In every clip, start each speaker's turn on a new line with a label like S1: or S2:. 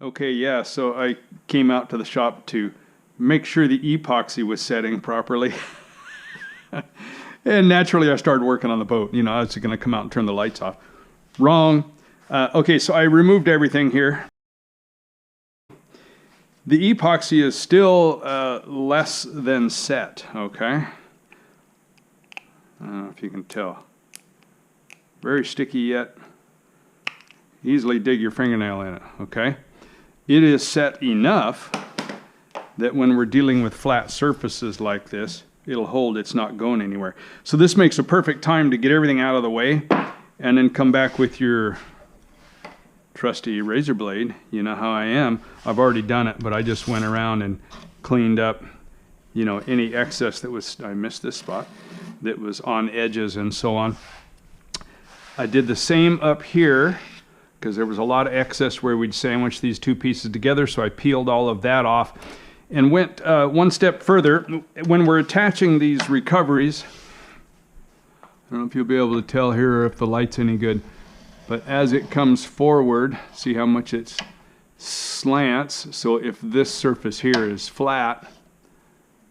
S1: Okay, yeah, so I came out to the shop to make sure the epoxy was setting properly. And naturally I started working on the boat. You know, I was going to come out and turn the lights off. Wrong. Okay, so I removed everything here. The epoxy is still less than set, okay? I don't know if you can tell. Very sticky yet. Easily dig your fingernail in it, okay? It is set enough that when we're dealing with flat surfaces like this, it'll hold, it's not going anywhere. So this makes a perfect time to get everything out of the way and then come back with your trusty razor blade. You know how I am. I've already done it, but I just went around and cleaned up, you know, any excess that was, I missed this spot, that was on edges and so on. I did the same up here because there was a lot of excess where we'd sandwich these two pieces together, so I peeled all of that off and went one step further. When we're attaching these recoveries, I don't know if you'll be able to tell here or if the light's any good, but as it comes forward, see how much it slants. So if this surface here is flat,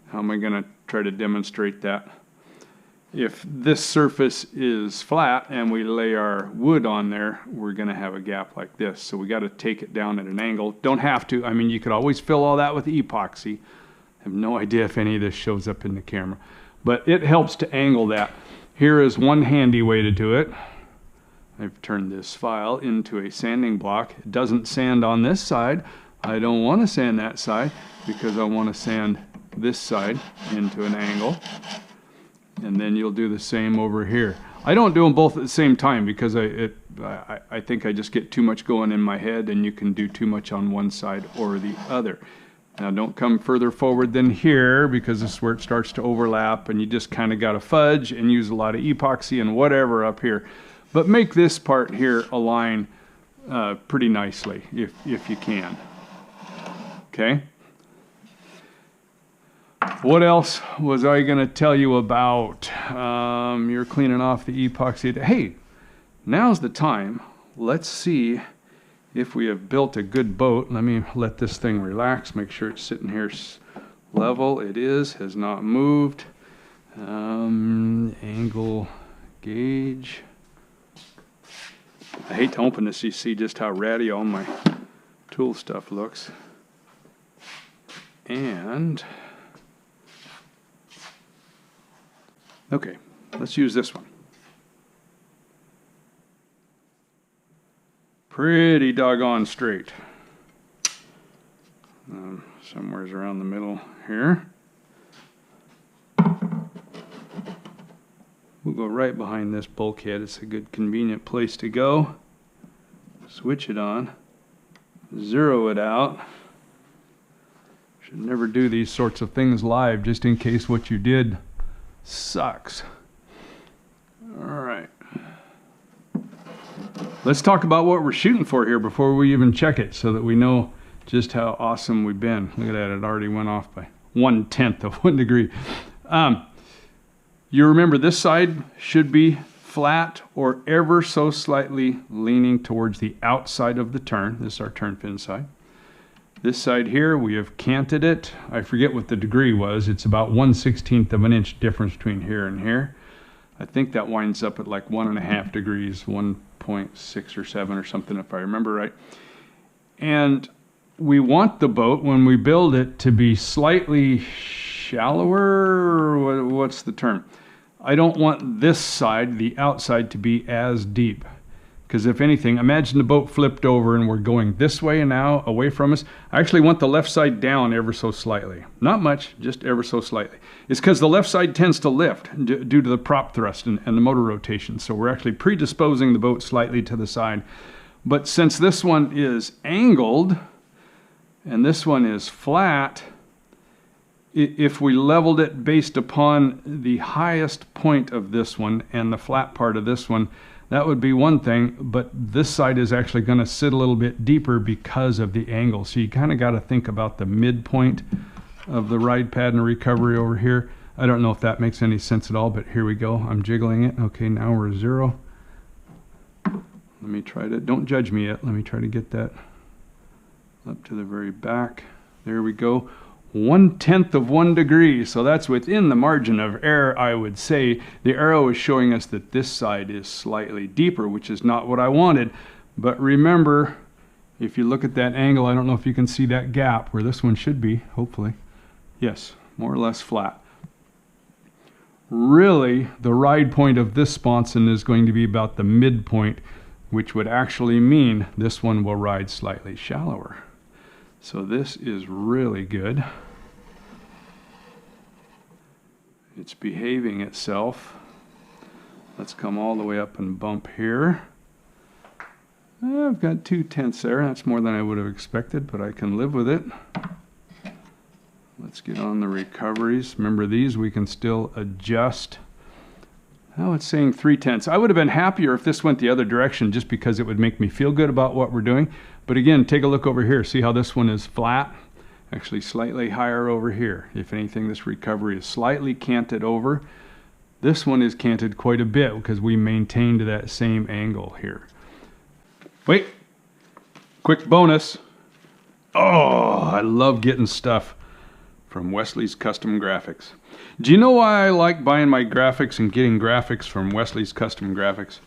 S1: how am I going to try to demonstrate that? If this surface is flat and we lay our wood on there, we're going to have a gap like this. So we got to take it down at an angle. Don't have to. I mean, you could always fill all that with epoxy. I have no idea if any of this shows up in the camera, but it helps to angle that. Here is one handy way to do it. I've turned this file into a sanding block. It doesn't sand on this side. I don't want to sand that side because I want to sand this side into an angle. And then you'll do the same over here. I don't do them both at the same time because I think I just get too much going in my head, and you can do too much on one side or the other. Now don't come further forward than here because this is where it starts to overlap, and you just kind of got to fudge and use a lot of epoxy and whatever up here. But make this part here align pretty nicely if you can. Okay? What else was I going to tell you about? You're cleaning off the epoxy. Hey, now's the time. Let's see if we have built a good boat. Let me let this thing relax. Make sure it's sitting here level. It is, has not moved. Angle gauge. I hate to open this. You see just how ratty all my tool stuff looks. And okay, let's use this one. Pretty doggone straight. Somewhere's around the middle here. We'll go right behind this bulkhead. It's a good convenient place to go. Switch it on. Zero it out. Should never do these sorts of things live just in case what you did sucks. All right. Let's talk about what we're shooting for here before we even check it so that we know just how awesome we've been. Look at that, it already went off by 1/10 of 1 degree. You remember this side should be flat or ever so slightly leaning towards the outside of the turn. This is our turn pin side. This side here, we have canted it. I forget what the degree was. It's about 1/16 of an inch difference between here and here. I think that winds up at like 1.5 degrees, 1.6 or 7 or something if I remember right. And we want the boat, when we build it, to be slightly shallower, or what's the term? I don't want this side, the outside, to be as deep. Because if anything, imagine the boat flipped over and we're going this way and now away from us. I actually want the left side down ever so slightly. Not much, just ever so slightly. It's because the left side tends to lift due to the prop thrust and the motor rotation. So we're actually predisposing the boat slightly to the side. But since this one is angled and this one is flat, if we leveled it based upon the highest point of this one and the flat part of this one, that would be one thing, but this side is actually going to sit a little bit deeper because of the angle. So you kind of got to think about the midpoint of the ride pad and recovery over here. I don't know if that makes any sense at all, but here we go. I'm jiggling it. Okay, now we're 0. Let me try to, don't judge me yet. Let me try to get that up to the very back. There we go. 1/10 of 1 degree, so that's within the margin of error, I would say. The arrow is showing us that this side is slightly deeper, which is not what I wanted. But remember, if you look at that angle, I don't know if you can see that gap where this one should be, hopefully. Yes, more or less flat. Really, the ride point of this sponson is going to be about the midpoint, which would actually mean this one will ride slightly shallower. So this is really good. It's behaving itself. Let's come all the way up and bump here. I've got 2/10 there. That's more than I would have expected, but I can live with it. Let's get on the recoveries. Remember, these we can still adjust. Oh, it's saying 3/10. I would have been happier if this went the other direction, just because it would make me feel good about what we're doing. But again, take a look over here. See how this one is flat? Actually slightly higher over here. If anything, this recovery is slightly canted over. This one is canted quite a bit because we maintained that same angle here. Wait, quick bonus. Oh, I love getting stuff from Wesley's Custom Graphics. Do you know why I like buying my graphics and getting graphics from Wesley's Custom Graphics?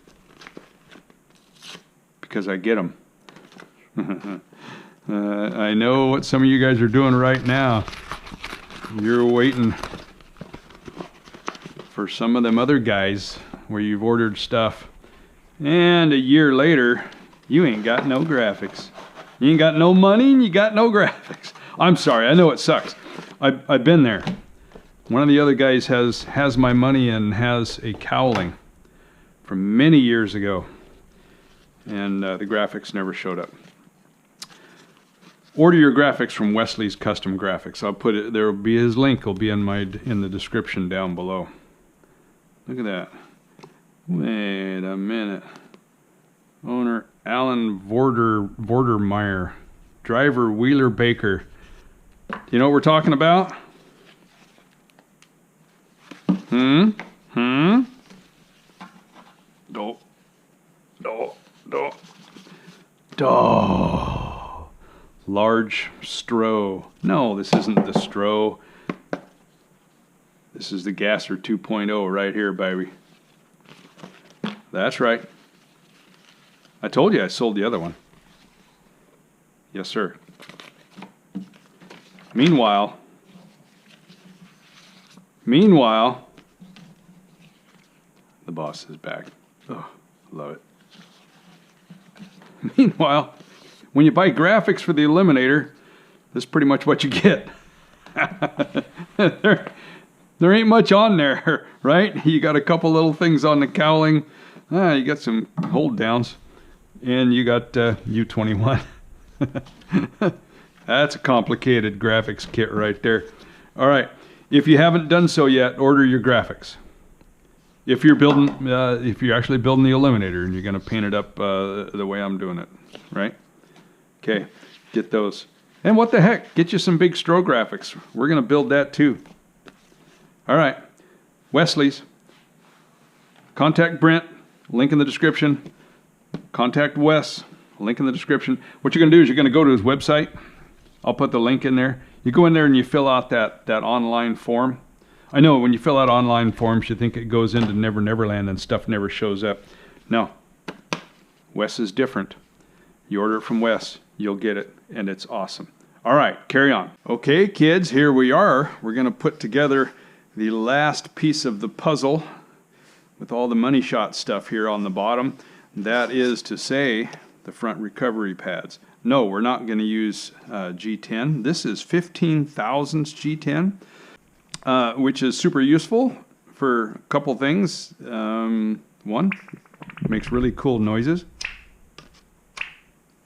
S1: Because I get them. I know what some of you guys are doing right now. You're waiting for some of them other guys where you've ordered stuff, and a year later, you ain't got no graphics. You ain't got no money and you got no graphics. I'm sorry, I know it sucks. I've been there. One of the other guys has my money and has a cowling from many years ago, and the graphics never showed up. Order your graphics from Wesley's Custom Graphics. I'll put it, there will be his link will be in the description down below. Look at that. Wait a minute. Owner Alan Vordermeyer. Driver Wheeler Baker. Do you know what we're talking about? Large stroh. No, this isn't the stroh. This is the Gasser 2.0 right here, baby. That's right. I told you I sold the other one. Yes, sir. Meanwhile, the boss is back. Oh, love it. Meanwhile, when you buy graphics for the Eliminator, that's pretty much what you get. There ain't much on there, right? You got a couple little things on the cowling. You got some hold downs, and you got U21. That's a complicated graphics kit right there. All right, if you haven't done so yet, order your graphics. If you're building, if you're actually building the Eliminator and you're going to paint it up the way I'm doing it, right? Okay, get those. And what the heck, get you some big stroh graphics. We're going to build that too. All right, Wesley's. Contact Brent, link in the description. Contact Wes, link in the description. What you're going to do is you're going to go to his website. I'll put the link in there. You go in there and you fill out that online form. I know when you fill out online forms, you think it goes into Never Neverland and stuff never shows up. No, Wes is different. You order it from Wes, you'll get it, and it's awesome. All right, carry on. Okay, kids, here we are. We're going to put together the last piece of the puzzle with all the money shot stuff here on the bottom. That is to say, the front recovery pads. No, we're not going to use G10. This is 15 thousandths G10, which is super useful for a couple things. One, it makes really cool noises.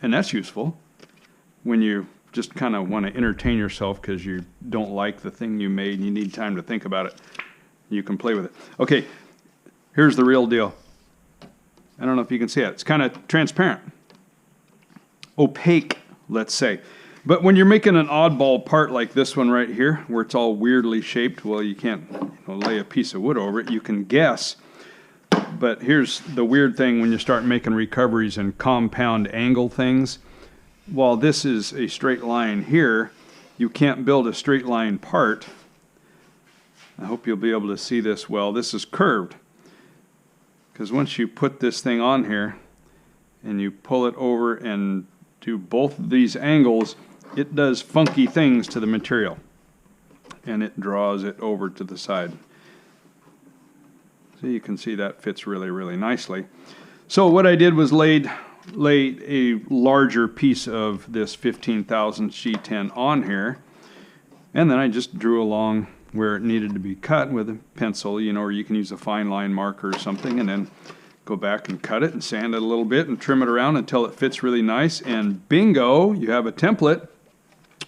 S1: And that's useful when you just kind of want to entertain yourself because you don't like the thing you made and you need time to think about it. You can play with it. Okay, here's the real deal. I don't know if you can see it. It's kind of transparent. Opaque, let's say. But when you're making an oddball part like this one right here, where it's all weirdly shaped, well, you can't lay a piece of wood over it. You can guess. But here's the weird thing when you start making recoveries and compound angle things. while this is a straight line here, you can't build a straight line part. I hope you'll be able to see this well. This is curved, because once you put this thing on here and you pull it over and do both of these angles, it does funky things to the material, and it draws it over to the side. So you can see that fits really, really nicely. So what I did was lay a larger piece of this 15,000 G10 on here, and then I just drew along where it needed to be cut with a pencil, you know, or you can use a fine line marker or something, and then go back and cut it and sand it a little bit and trim it around until it fits really nice, and bingo, you have a template.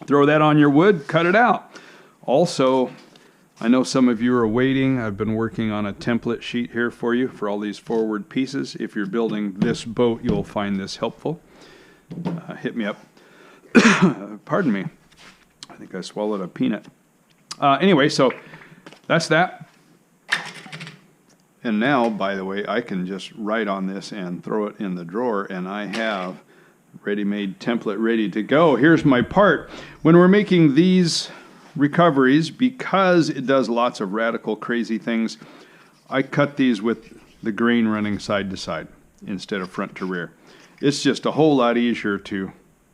S1: Throw that on your wood, cut it out. Also, I know some of you are waiting. I've been working on a template sheet here for you for all these forward pieces. If you're building this boat, you'll find this helpful. Hit me up. Pardon me. I think I swallowed a peanut. Anyway, so that's that. And now, by the way, I can just write on this and throw it in the drawer, and I have ready-made template ready to go. Here's my part. When we're making these recoveries, because it does lots of radical crazy things, I cut these with the grain running side to side instead of front to rear. It's just a whole lot easier to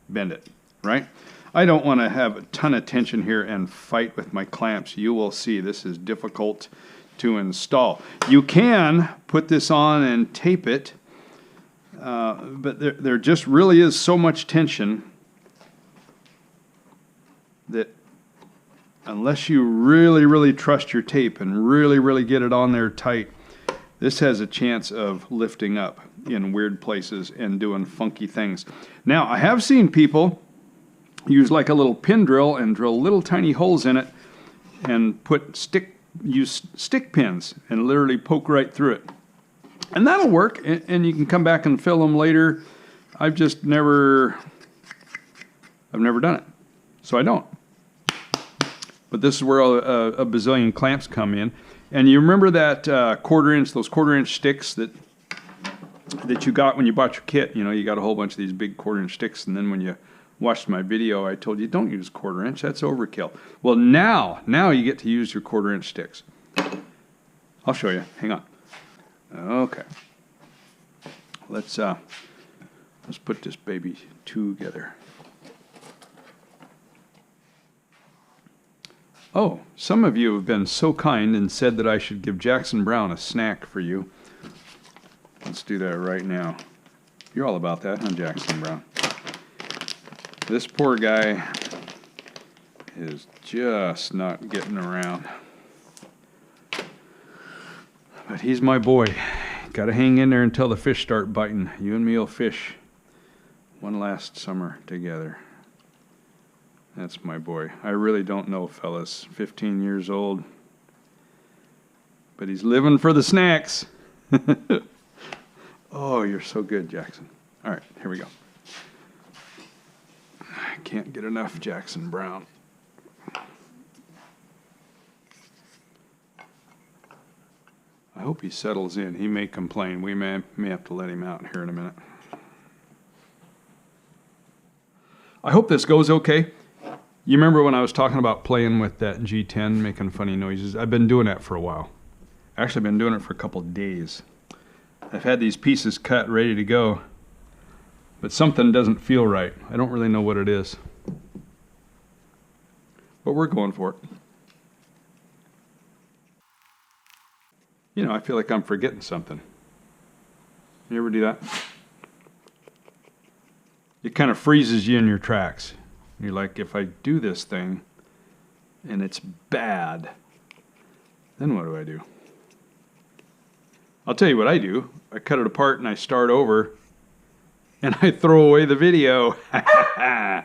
S1: bend it, right? I don't want to have a ton of tension here and fight with my clamps. You will see this is difficult to install. You can put this on and tape it, but there just really is so much tension that unless you really, really trust your tape and really, really get it on there tight, this has a chance of lifting up in weird places and doing funky things. Now, I have seen people use like a little pin drill and drill little tiny holes in it and use stick pins and literally poke right through it. And that'll work, and you can come back and fill them later. I've never done it, so I don't. But this is where a bazillion clamps come in. And you remember that those quarter-inch sticks that you got when you bought your kit? You know, you got a whole bunch of these big quarter-inch sticks, and then when you watched my video, I told you, don't use quarter-inch, that's overkill. Well, now you get to use your quarter-inch sticks. I'll show you. Hang on. Okay. Let's put this baby together. Oh, some of you have been so kind and said that I should give Jackson Brown a snack for you. Let's do that right now. You're all about that, huh, Jackson Brown? This poor guy is just not getting around. But he's my boy. Got to hang in there until the fish start biting. You and me will fish one last summer together. That's my boy. I really don't know, fellas. 15 years old. But he's living for the snacks. Oh, you're so good, Jackson. All right, here we go. I can't get enough Jackson Brown. I hope he settles in. He may complain. We may have to let him out here in a minute. I hope this goes okay. You remember when I was talking about playing with that G10, making funny noises? I've been doing that for a while. Actually, I've been doing it for a couple of days. I've had these pieces cut, ready to go, but something doesn't feel right. I don't really know what it is. But we're going for it. You know, I feel like I'm forgetting something. You ever do that? It kind of freezes you in your tracks. You're like, if I do this thing and it's bad, then what do I do? I'll tell you what I do. I cut it apart and I start over and I throw away the video. Yeah,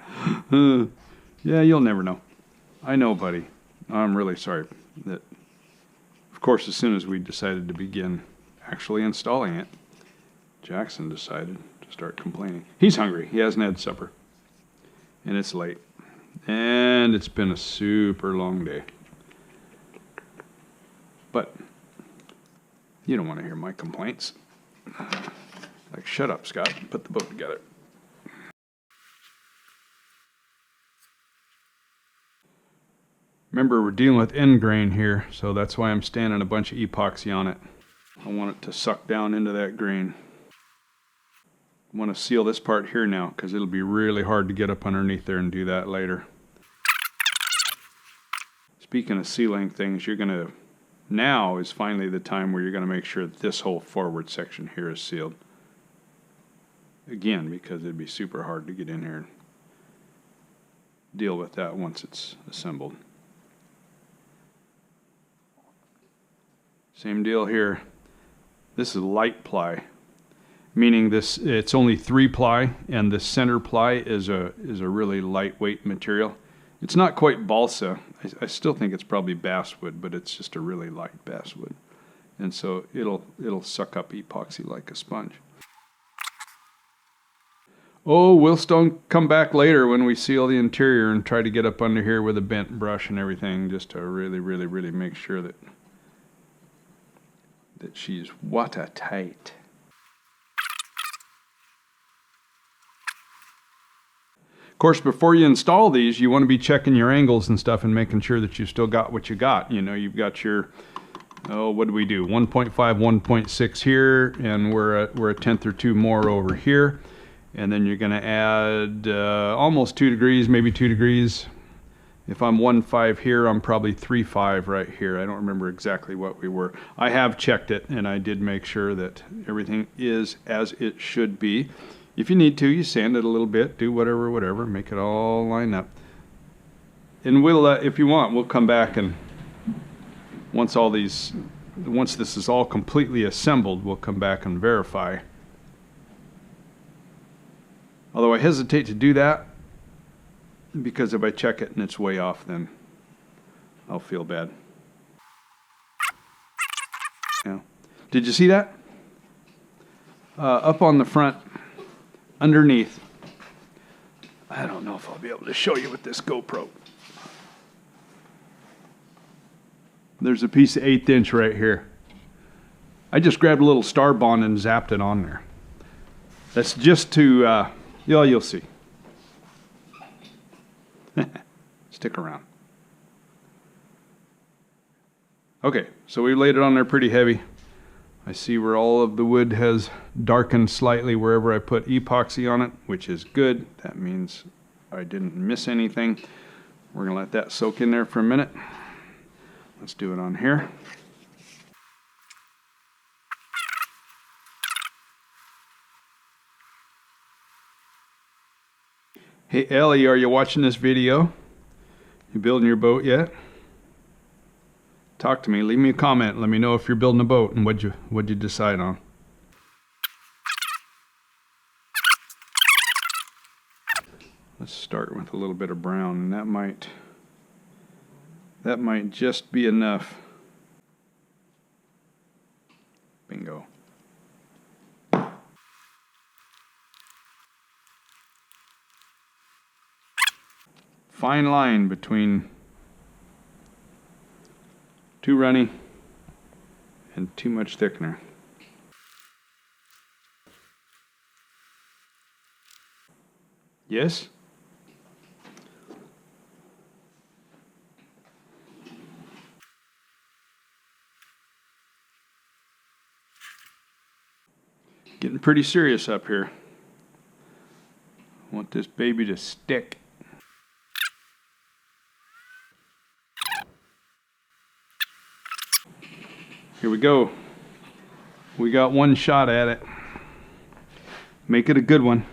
S1: you'll never know. I know, buddy. I'm really sorry that, of course, as soon as we decided to begin actually installing it, Jackson decided to start complaining. He's hungry. He hasn't had supper. And it's late. And it's been a super long day. But you don't want to hear my complaints. Like, shut up, Scott. Put the boat together. Remember, we're dealing with end grain here, so that's why I'm standing a bunch of epoxy on it. I want it to suck down into that grain. I want to seal this part here now because it'll be really hard to get up underneath there and do that later. Speaking of sealing things, now is finally the time where you're going to make sure that this whole forward section here is sealed. Again, because it'd be super hard to get in here and deal with that once it's assembled. Same deal here. This is light ply, meaning it's only 3 ply, and the center ply is a really lightweight material. It's not quite balsa. I still think it's probably basswood, but it's just a really light basswood, and so it'll suck up epoxy like a sponge. Oh, we'll still come back later when we seal the interior and try to get up under here with a bent brush and everything, just to really, really, really make sure that she's watertight. Of course, before you install these, you want to be checking your angles and stuff and making sure that you've still got what you got. You know, you've got your, what do we do? 1.5, 1.6 here, and we're a tenth or two more over here. And then you're going to add almost 2 degrees, maybe 2 degrees. If I'm 1.5 here, I'm probably 3.5 right here. I don't remember exactly what we were. I have checked it, and I did make sure that everything is as it should be. If you need to, you sand it a little bit, do whatever, make it all line up. And we'll, if you want, we'll come back and once this is all completely assembled, we'll come back and verify. Although I hesitate to do that, because if I check it and it's way off, then I'll feel bad. Yeah. Did you see that? Up on the front, underneath. I don't know if I'll be able to show you with this GoPro. There's a piece of 1/8 inch right here. I just grabbed a little star bond and zapped it on there. That's just to, you'll see. Stick around. Okay, so we laid it on there pretty heavy. I see where all of the wood has darkened slightly wherever I put epoxy on it, which is good. That means I didn't miss anything. We're going to let that soak in there for a minute. Let's do it on here. Hey Ellie, are you watching this video? You building your boat yet? Talk to me, leave me a comment, let me know if you're building a boat and what'd you decide on. Let's start with a little bit of brown, and that might just be enough. Bingo. Fine line between too runny and too much thickener. Yes? Getting pretty serious up here. I want this baby to stick. Here we go. We got one shot at it. Make it a good one.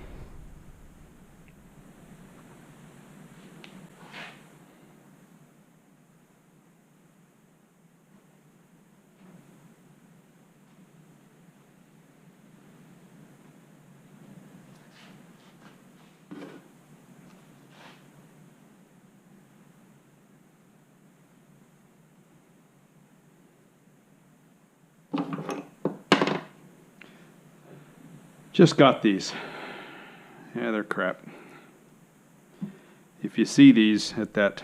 S1: Just got these. Yeah, they're crap. If you see these at that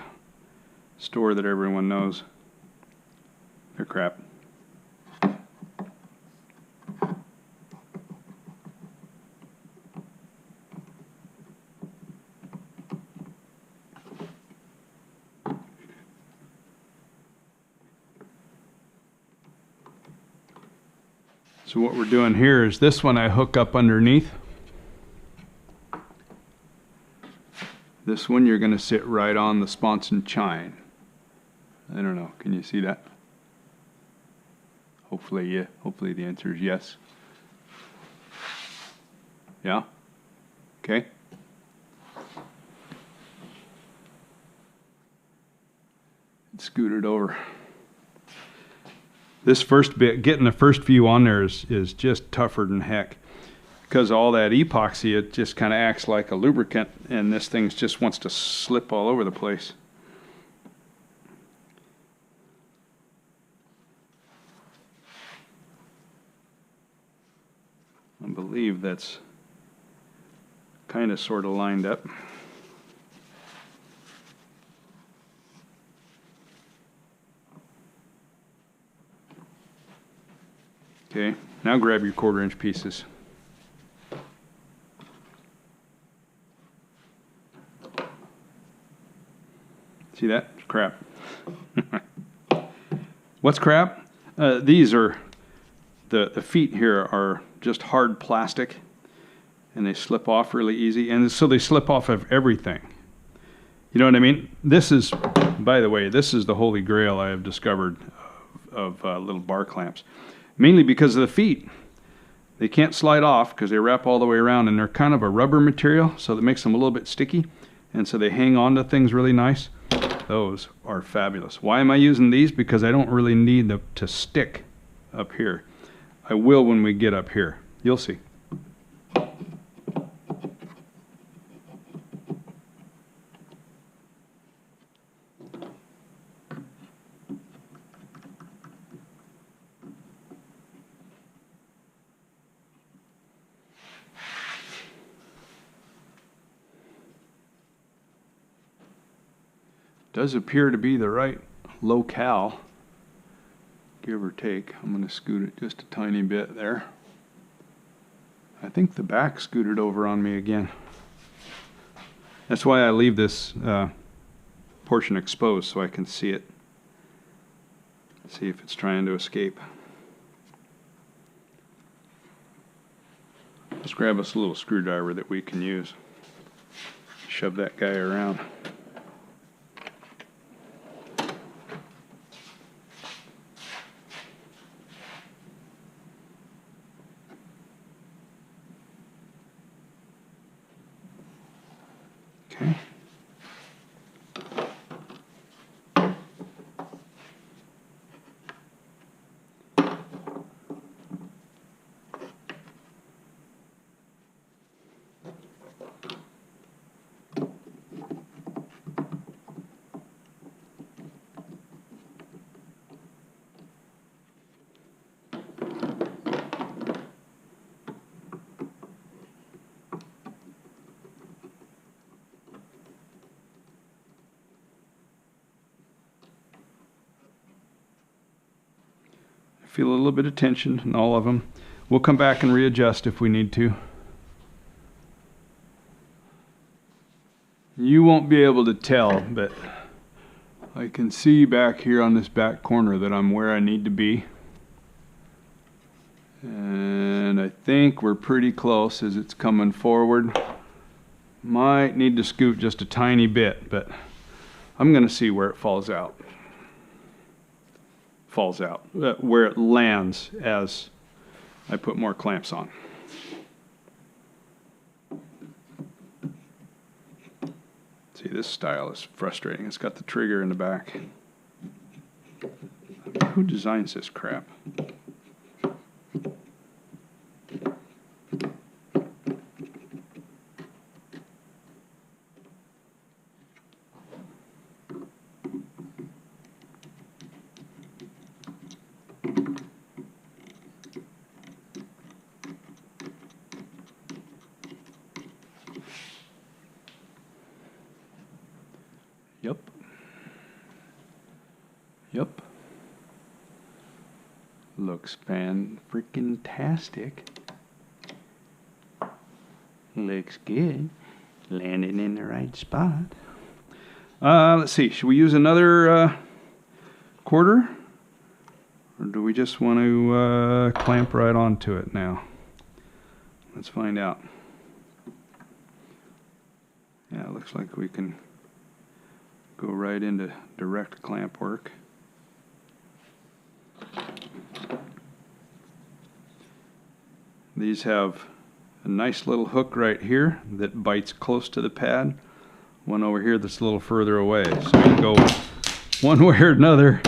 S1: store that everyone knows, they're crap. So what we're doing here is this one I hook up underneath. This one you're going to sit right on the sponson chine. I don't know, can you see that? Hopefully, yeah. Hopefully the answer is yes. Yeah? Okay. Scoot it over. This first bit, getting the first view on there is just tougher than heck. Because all that epoxy, it just kind of acts like a lubricant, and this thing just wants to slip all over the place. I believe that's kind of sort of lined up. Okay, now grab your 1/4 inch pieces. See that? It's crap. What's crap? These are, the feet here are just hard plastic, and they slip off really easy, and so they slip off of everything. You know what I mean? This is, by the way, this is the holy grail I have discovered of little bar clamps. Mainly because of the feet. They can't slide off because they wrap all the way around, and they're kind of a rubber material, so that makes them a little bit sticky, and so they hang on to things really nice. Those are fabulous. Why am I using these? Because I don't really need them to stick up here. I will when we get up here. You'll see. Does appear to be the right locale, give or take. I'm going to scoot it just a tiny bit there. I think the back scooted over on me again. That's why I leave this portion exposed so I can see it. See if it's trying to escape. Let's grab us a little screwdriver that we can use. Shove that guy around. Okay. Feel a little bit of tension in all of them. We'll come back and readjust if we need to. You won't be able to tell, but I can see back here on this back corner that I'm where I need to be. And I think we're pretty close as it's coming forward. Might need to scoot just a tiny bit, but I'm going to see where it falls out. Where it lands as I put more clamps on. See, this style is frustrating. It's got the trigger in the back. Who designs this crap? Yep. Looks fan-freaking-tastic. Looks good. Landing in the right spot. Let's see. Should we use another 1/4? Or do we just want to clamp right onto it now? Let's find out. Yeah, it looks like we can go right into direct clamp work. These have a nice little hook right here that bites close to the pad. One over here that's a little further away. So you can go one way or another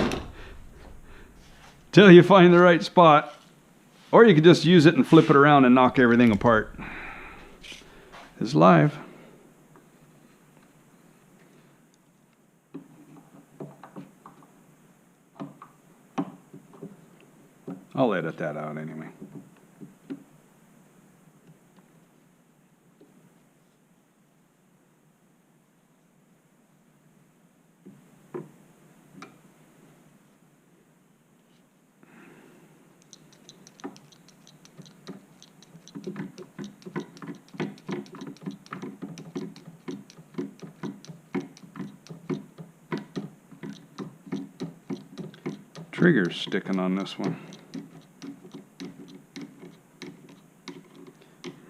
S1: till you find the right spot. Or you could just use it and flip it around and knock everything apart. It's live. I'll edit that out anyway. Trigger's sticking on this one.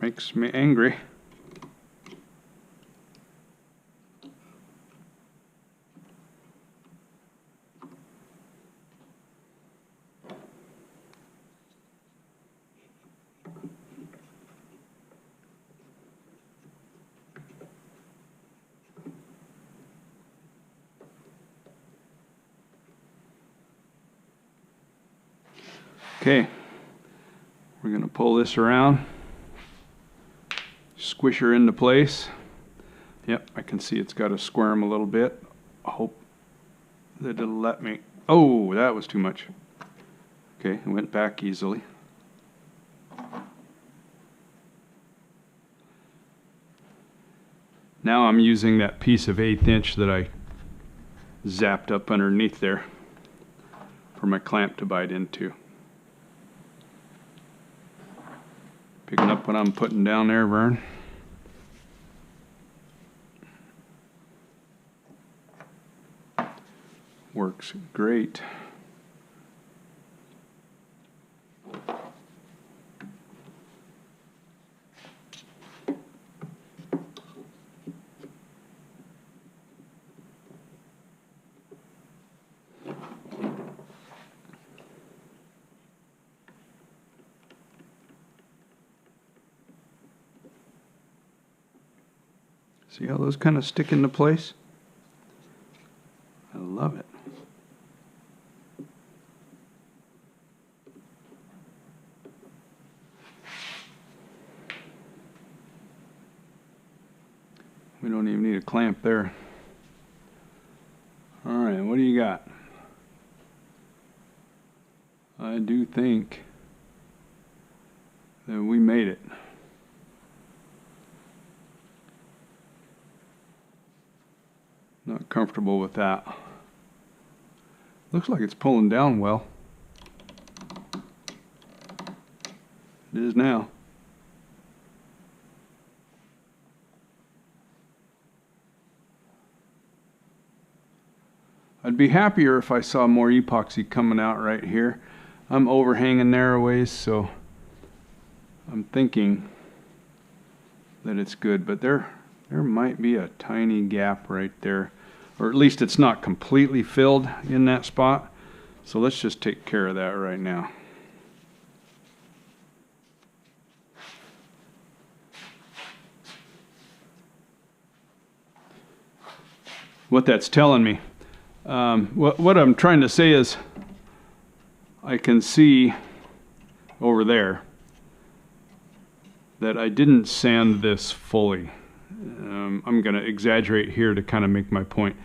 S1: Makes me angry. Okay, we're going to pull this around, squish her into place. Yep, I can see it's got to squirm a little bit. I hope that it'll let me. Oh, that was too much. Okay, it went back easily. Now I'm using that piece of 1/8 inch that I zapped up underneath there for my clamp to bite into. Picking up what I'm putting down there, Vern. Works great. See how those kind of stick into place? I love it. We don't even need a clamp there. All right, what do you got? I do think that we made it. Not comfortable with that. Looks like it's pulling down well. It is now. I'd be happier if I saw more epoxy coming out right here. I'm overhanging narrow ways, so I'm thinking that it's good, but there might be a tiny gap right there, or at least it's not completely filled in that spot. So let's just take care of that right now. What that's telling me, what I'm trying to say is I can see over there that I didn't sand this fully. I'm going to exaggerate here to kind of make my point,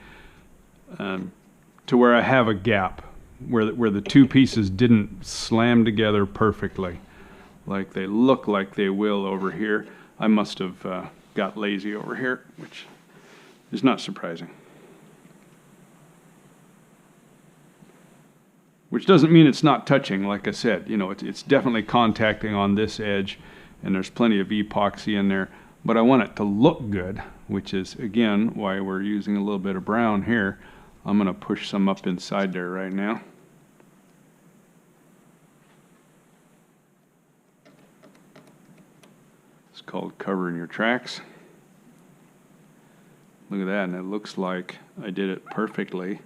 S1: to where I have a gap where the two pieces didn't slam together perfectly like they look like they will over here. I must have got lazy over here, which is not surprising. Which doesn't mean it's not touching. Like I said, you know, it's definitely contacting on this edge, and there's plenty of epoxy in there. But I want it to look good, which is, again, why we're using a little bit of brown here. I'm going to push some up inside there right now. called covering your tracks. Look at that, and it looks like I did it perfectly.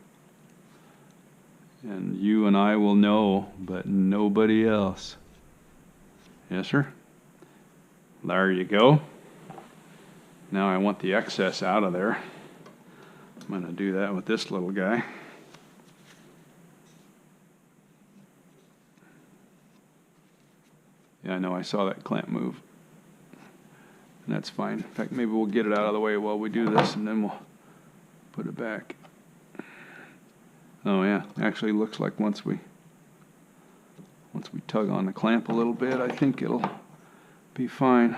S1: And you and I will know, but nobody else. Yes, sir? There you go. Now I want the excess out of there. I'm going to do that with this little guy. Yeah, I know, I saw that clamp move. And that's fine. In fact, maybe we'll get it out of the way while we do this, and then we'll put it back. Oh yeah, actually looks like once we tug on the clamp a little bit, I think it'll be fine.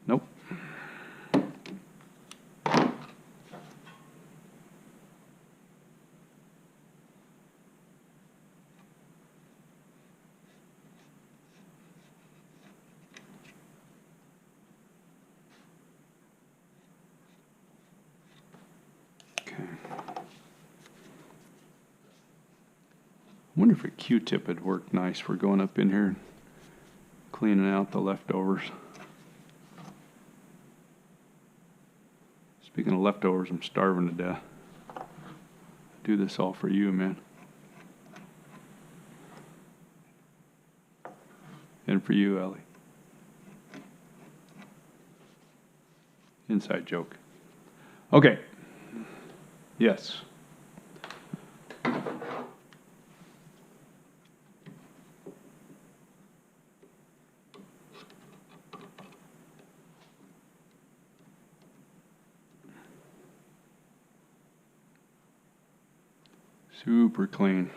S1: Nope. I wonder if a Q-tip would work nice for going up in here and cleaning out the leftovers. Speaking of leftovers, I'm starving to death. I do this all for you, man. And for you, Ellie. Inside joke. Okay. Yes. Super clean.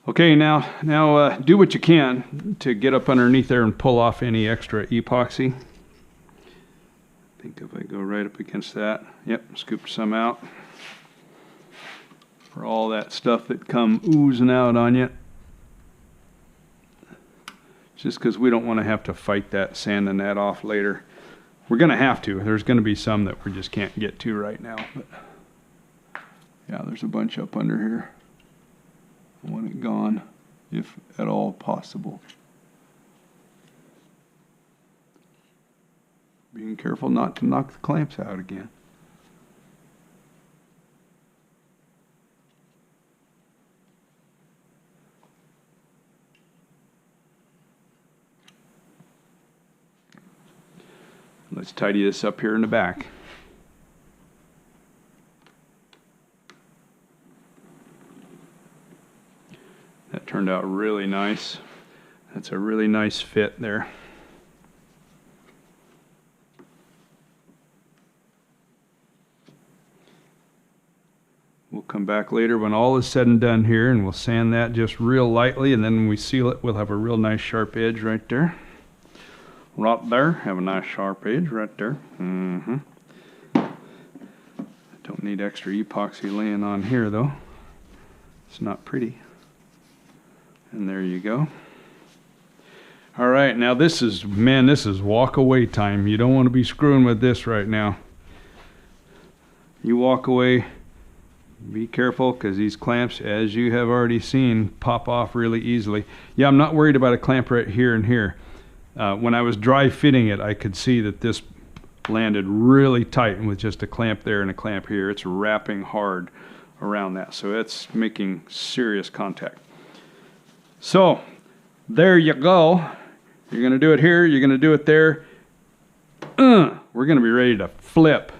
S1: Okay, now do what you can to get up underneath there and pull off any extra epoxy. I think if I go right up against that, yep, scoop some out. For all that stuff that come oozing out on you. Just because we don't want to have to fight that, sanding that off later. We're going to have to. There's going to be some that we just can't get to right now. But yeah, there's a bunch up under here. I want it gone, if at all possible. Being careful not to knock the clamps out again. Let's tidy this up here in the back. That turned out really nice. That's a really nice fit there. We'll come back later when all is said and done here, and we'll sand that just real lightly, and then when we seal it, we'll have a real nice sharp edge right there. Right there, have a nice sharp edge right there. Don't need extra epoxy laying on here though. It's not pretty. And there you go. All right, now this is walk away time. You don't want to be screwing with this right now. You walk away, be careful, because these clamps, as you have already seen, pop off really easily. Yeah, I'm not worried about a clamp right here and here. When I was dry fitting it, I could see that this landed really tight, and with just a clamp there and a clamp here, it's wrapping hard around that. So it's making serious contact. So there you go. You're going to do it here. You're going to do it there. We're going to be ready to flip.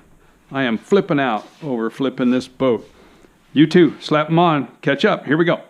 S1: I am flipping out over flipping this boat. You too. Slap them on. Catch up. Here we go.